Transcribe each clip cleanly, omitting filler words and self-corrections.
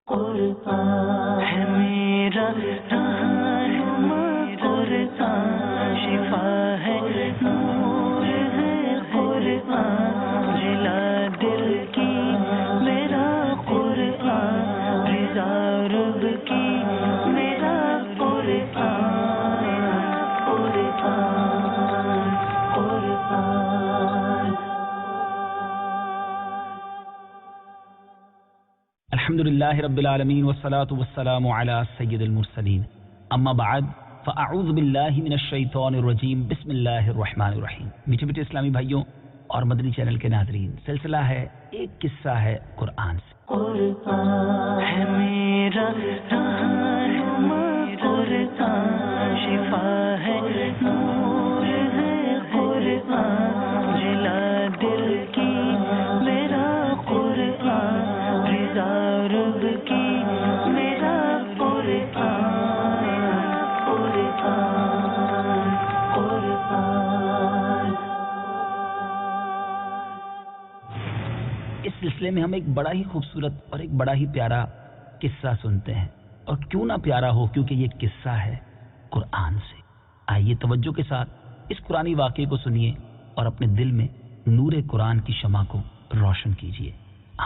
قرآن ہے میرا رہنما، قرآن شفا ہے، نور ہے قرآن، جلا دل کی میرا قرآن، رضا رب کی میرا قرآن، قرآن قرآن۔ الحمدللہ رب العالمین والصلاة والسلام علی سید المرسلین، اما بعد فاعوذ باللہ من الشیطان الرجیم، بسم اللہ الرحمن الرحیم۔ میٹھے میٹھے اسلامی بھائیوں اور مدنی چینل کے ناظرین، سلسلہ ہے ایک قصہ ہے قرآن سے۔ قرآن ہے میرا رہنما، قرآن شفا ہے، نور ہے قرآن، جلا دل کی میرا قرآن، رضا رب کی میرا قرآن، قرآن قرآن۔ اس سلسلے میں ہم ایک بڑا ہی خوبصورت اور ایک بڑا ہی پیارا قصہ سنتے ہیں، اور کیوں نہ پیارا ہو، کیونکہ یہ قصہ ہے قرآن سے۔ آئیے توجہ کے ساتھ اس قرآنی واقعے کو سنیے اور اپنے دل میں نور قرآن کی شمع کو روشن کیجیے۔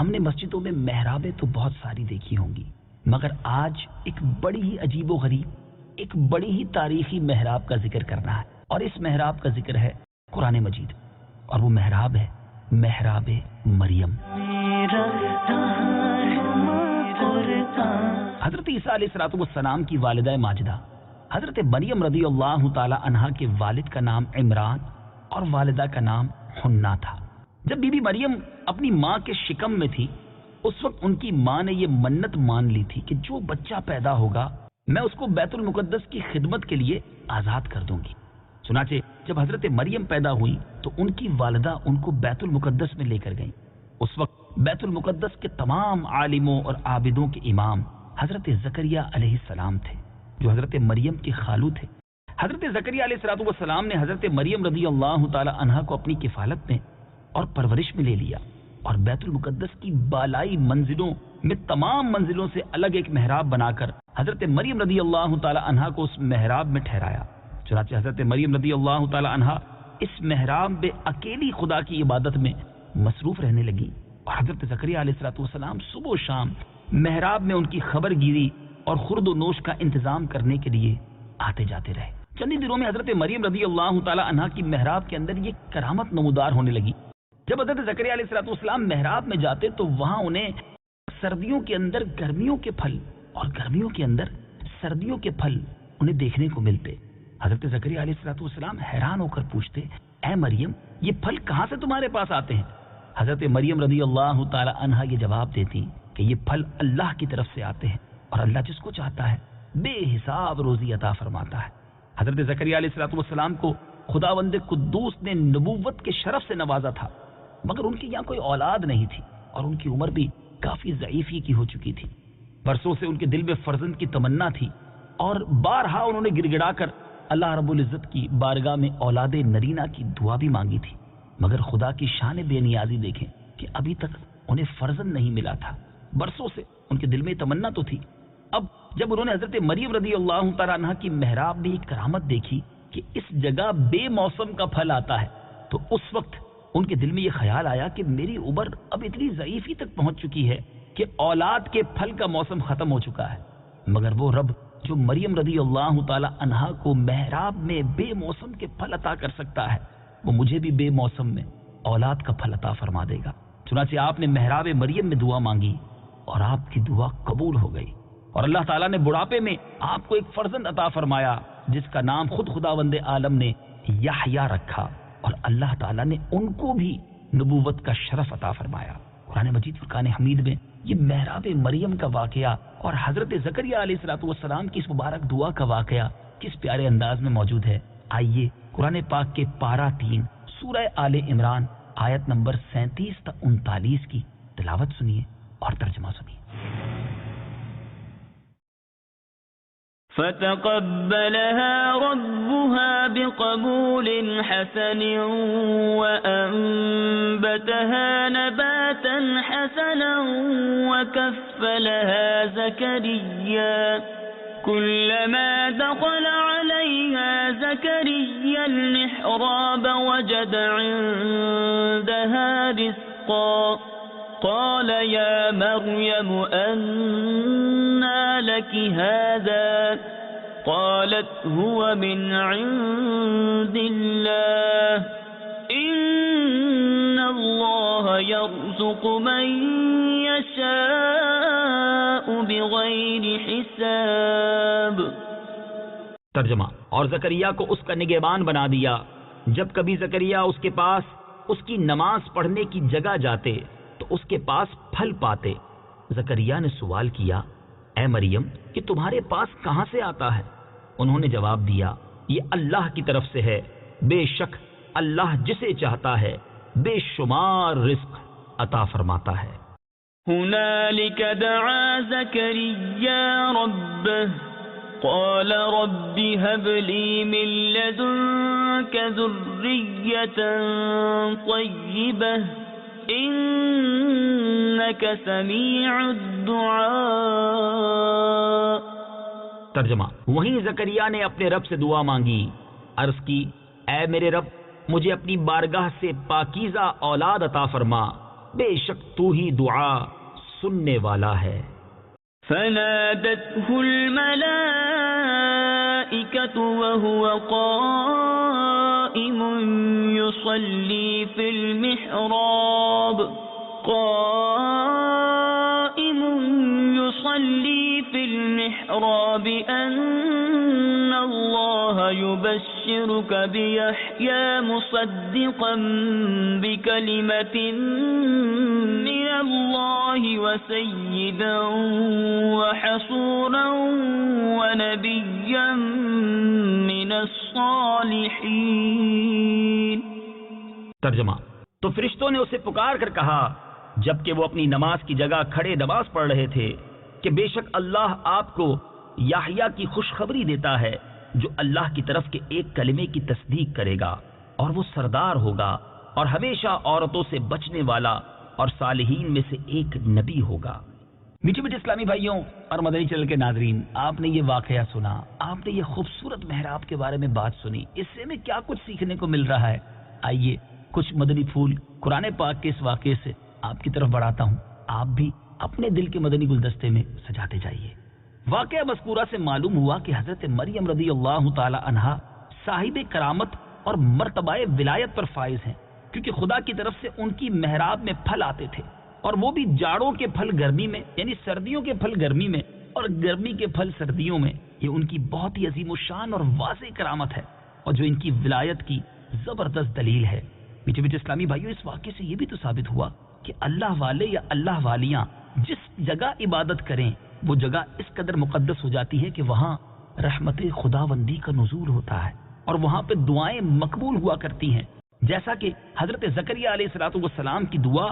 ہم نے مسجدوں میں محرابیں تو بہت ساری دیکھی ہوں گی، مگر آج ایک بڑی ہی عجیب و غریب، ایک بڑی ہی تاریخی محراب کا ذکر کرنا ہے، اور اس محراب کا ذکر ہے قرآن مجید، اور وہ محراب ہے محراب مریم۔ حضرت عیسیٰ علیہ السلام کی والدہ ماجدہ حضرت مریم رضی اللہ تعالی عنہا کے والد کا نام عمران اور والدہ کا نام حنا تھا۔ جب بی بی مریم اپنی ماں کے شکم میں تھی، اس وقت ان کی ماں نے یہ منت مان لی تھی کہ جو بچہ پیدا ہوگا میں اس کو بیت المقدس کی خدمت کے لیے آزاد کر دوں گی۔ چنانچہ جب حضرت مریم پیدا ہوئی تو ان کی والدہ ان کو بیت المقدس میں لے کر گئیں۔ اس وقت بیت المقدس کے تمام عالموں اور عابدوں کے امام حضرت زکریا علیہ السلام تھے، جو حضرت مریم کے خالو تھے۔ حضرت زکریا علیہ السلام نے حضرت مریم رضی اللہ تعالی عنہا کو اپنی کفالت میں اور پرورش میں لے لیا، اور بیت المقدس کی بالائی منزلوں میں تمام منزلوں سے الگ ایک محراب بنا کر حضرت مریم رضی اللہ تعالی عنہا کو اس محراب میں ٹھہرایا۔ چنانچہ حضرت مریم رضی اللہ تعالی عنہا اس محراب میں اکیلی خدا کی عبادت میں مصروف رہنے لگی، اور حضرت زکریا علیہ السلام صبح و شام محراب میں ان کی خبر گیری اور خورد و نوش کا انتظام کرنے کے لیے آتے جاتے رہے۔ چند دنوں میں حضرت مریم رضی اللہ تعالی عنہا کی محراب کے اندر یہ کرامت نمودار ہونے لگی۔ جب حضرت زکریا علیہ السلام محراب میں جاتے تو وہاں انہیں سردیوں کے اندر گرمیوں کے پھل اور گرمیوں کے اندر سردیوں کے پھل انہیں دیکھنے کو ملتے۔ حضرت زکریا علیہ السلام حیران ہو کر پوچھتے، اے مریم، یہ پھل کہاں سے تمہارے پاس آتے ہیں؟ حضرت مریم رضی اللہ تعالی عنہا یہ جواب دیتی کہ یہ پھل اللہ کی طرف سے آتے ہیں، اور اللہ جس کو چاہتا ہے بے حساب روزی عطا فرماتا ہے۔ حضرت زکریا علیہ السلام کو خداوند قدوس نے نبوت کے شرف سے نوازا تھا، مگر ان کی یہاں کوئی اولاد نہیں تھی، اور ان کی عمر بھی کافی ضعیفی کی ہو چکی تھی۔ برسوں سے ان کے دل میں فرزند کی تمنا تھی، اور بارہا انہوں نے گڑ گڑا کر اللہ رب العزت کی بارگاہ میں اولاد نرینہ کی دعا بھی مانگی تھی، مگر خدا کی شان بے نیازی دیکھیں کہ ابھی تک انہیں فرزند نہیں ملا تھا۔ برسوں سے ان کے دل میں تمنا تو تھی۔ اب جب انہوں نے حضرت مریم رضی اللہ تعالیٰ عنہ کی محراب میں ایک کرامت دیکھی کہ اس جگہ بے موسم کا پھل آتا ہے، تو اس وقت ان کے دل میں یہ خیال آیا کہ میری عمر اب اتنی ضعیفی تک پہنچ چکی ہے کہ اولاد کے پھل کا موسم ختم ہو چکا ہے، مگر وہ رب جو مریم رضی اللہ تعالی عنہا کو محراب میں بے موسم کے پھل عطا کر سکتا ہے، وہ مجھے بھی بے موسم میں اولاد کا پھل عطا فرما دے گا۔ چنانچہ آپ نے محراب مریم میں دعا مانگی، اور آپ کی دعا قبول ہو گئی، اور اللہ تعالیٰ نے بڑھاپے میں آپ کو ایک فرزند عطا فرمایا جس کا نام خود خداوند عالم نے یحییٰ رکھا، اور اللہ تعالیٰ نے ان کو بھی نبوت کا شرف عطا فرمایا۔ قرآن مجید فرقان حمید میں یہ محراب مریم کا واقعہ اور حضرت زکریا علیہ السلام کی اس مبارک دعا کا واقعہ کس پیارے انداز میں موجود ہے۔ آئیے قرآن پاک کے پارہ 3 سورہ آل عمران آیت نمبر 37 تا 39 کی تلاوت سنیے اور ترجمہ سنیے۔ فتقبلها ربها بقبول حسن وأنبتها نباتا حسنا وكفأها كفلها زكريا كلما دخل عليها زكريا المحراب وجد عندها رزقا قال يا مريم أنى لك هذا قالت هو من عند الله إن الله يرزق من يشاء بغير حساب. ترجمہ: اور زکریہ کو اس کا نگہبان بنا دیا جب کبھی زکریہ اس کے پاس اس کی نماز پڑھنے کی جگہ جاتے تو اس کے پاس پھل پاتے. زکریہ نے سوال کیا اے مریم کہ تمہارے پاس کہاں سے آتا ہے؟ انہوں نے جواب دیا یہ اللہ کی طرف سے ہے، بے شک اللہ جسے چاہتا ہے بے شمار رزق عطا فرماتا ہے. هنالك دعا زكريا ربه قال رب هب لي من لدنك ذرية طيبة إنك سميع الدعاء. ترجمہ: وہیں زکریا نے اپنے رب سے دعا مانگی، عرض کی اے میرے رب مجھے اپنی بارگاہ سے پاکیزہ اولاد عطا فرما، بے شک تو ہی دعا سننے والا ہے. فنادته الملائكة وهو قائم يصلي في المحراب أن الله يبشرك بيحيى مصدقا بكلمة من الله وسيدا وحصورا ونبيا من الصالحين. ترجمہ: تو فرشتوں نے اسے پکار کر کہا جبکہ وہ اپنی نماز کی جگہ کھڑے نماز پڑھ رہے تھے کہ بے شک اللہ آپ کو یحییٰ کی خوشخبری دیتا ہے جو اللہ کی طرف کے ایک کلمے کی تصدیق کرے گا اور وہ سردار ہوگا اور ہمیشہ عورتوں سے بچنے والا اور صالحین میں سے ایک نبی ہوگا. میٹھے میٹھے اسلامی بھائیوں اور مدنی چینل کے ناظرین، آپ نے یہ واقعہ سنا، آپ نے یہ خوبصورت محراب کے بارے میں بات سنی، اس سے ہمیں کیا کچھ سیکھنے کو مل رہا ہے؟ آئیے کچھ مدنی پھول قرآن پاک کے اس واقعے سے آپ کی طرف بڑھاتا ہوں، آپ بھی اپنے دل کے مدنی گلدستے میں سجاتے جائیے. واقعہ مذکورہ سے معلوم ہوا کہ حضرت مریم رضی اللہ تعالی عنہا صاحب کرامت اور مرتبہ ولایت پر فائز ہیں، کیونکہ خدا کی طرف سے ان کی محراب میں پھل آتے تھے، اور وہ بھی جاڑوں کے پھل گرمی میں، یعنی سردیوں کے پھل گرمی میں اور گرمی کے پھل سردیوں میں. یہ ان کی بہت ہی عظیم الشان اور واضح کرامت ہے اور جو ان کی ولایت کی زبردست دلیل ہے. میٹھے میٹھے اسلامی بھائیوں، اس واقعے سے یہ بھی تو ثابت ہوا کہ اللہ والے یا اللہ والیاں جس جگہ عبادت کریں وہ جگہ اس قدر مقدس ہو جاتی ہے کہ وہاں رحمت خداوندی کا نزول ہوتا ہے اور وہاں پہ دعائیں مقبول ہوا کرتی ہیں، جیسا کہ حضرت زکریا علیہ السلام کی دعا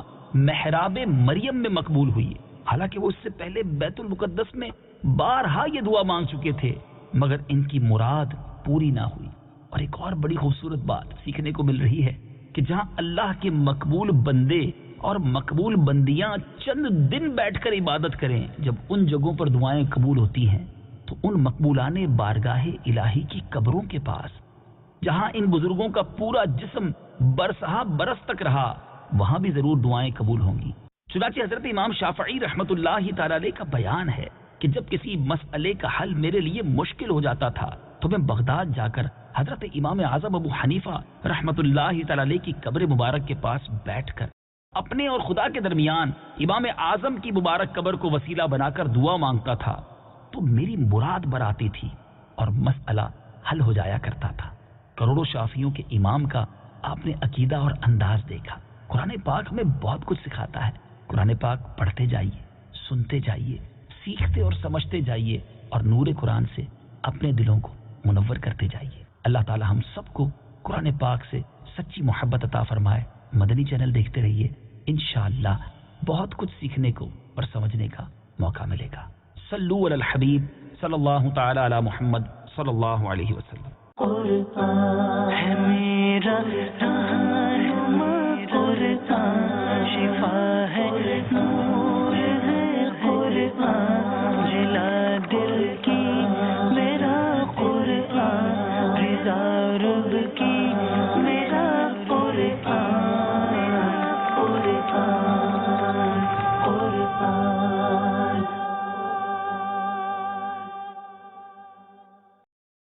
محراب مریم میں مقبول ہوئی. حالانکہ وہ اس سے پہلے بیت المقدس میں بارہا یہ دعا مانگ چکے تھے مگر ان کی مراد پوری نہ ہوئی. اور ایک اور بڑی خوبصورت بات سیکھنے کو مل رہی ہے کہ جہاں اللہ کے مقبول بندے اور مقبول بندیاں چند دن بیٹھ کر عبادت کریں، جب ان جگہوں پر دعائیں قبول ہوتی ہیں تو ان مقبولان بارگاہ الہی کی قبروں کے پاس جہاں ان بزرگوں کا پورا جسم برسہ برس تک رہا وہاں بھی ضرور دعائیں قبول ہوں گی. چنانچہ حضرت امام شافعی رحمۃ اللہ تعالی علیہ کا بیان ہے کہ جب کسی مسئلے کا حل میرے لیے مشکل ہو جاتا تھا تو میں بغداد جا کر حضرت امام اعظم ابو حنیفہ رحمۃ اللہ تعالی علیہ کی قبر مبارک کے پاس بیٹھ کر اپنے اور خدا کے درمیان امام اعظم کی مبارک قبر کو وسیلہ بنا کر دعا مانگتا تھا تو میری مراد براتی تھی اور مسئلہ حل ہو جایا کرتا تھا. کروڑوں شافیوں کے امام کا آپ نے عقیدہ اور انداز دیکھا. قرآن پاک ہمیں بہت کچھ سکھاتا ہے. قرآن پاک پڑھتے جائیے، سنتے جائیے، سیکھتے اور سمجھتے جائیے اور نور قرآن سے اپنے دلوں کو منور کرتے جائیے. اللہ تعالی ہم سب کو قرآن پاک سے سچی محبت عطا فرمائے. مدنی چینل دیکھتے رہیے، انشاءاللہ بہت کچھ سیکھنے کو اور سمجھنے کا موقع ملے گا. صلو علی الحبیب صلی اللہ تعالی علی محمد صلی اللہ علیہ وسلم. قرآن ہے میرا رہنما، قرآن شفا ہے، نور ہے قرآن. رب کی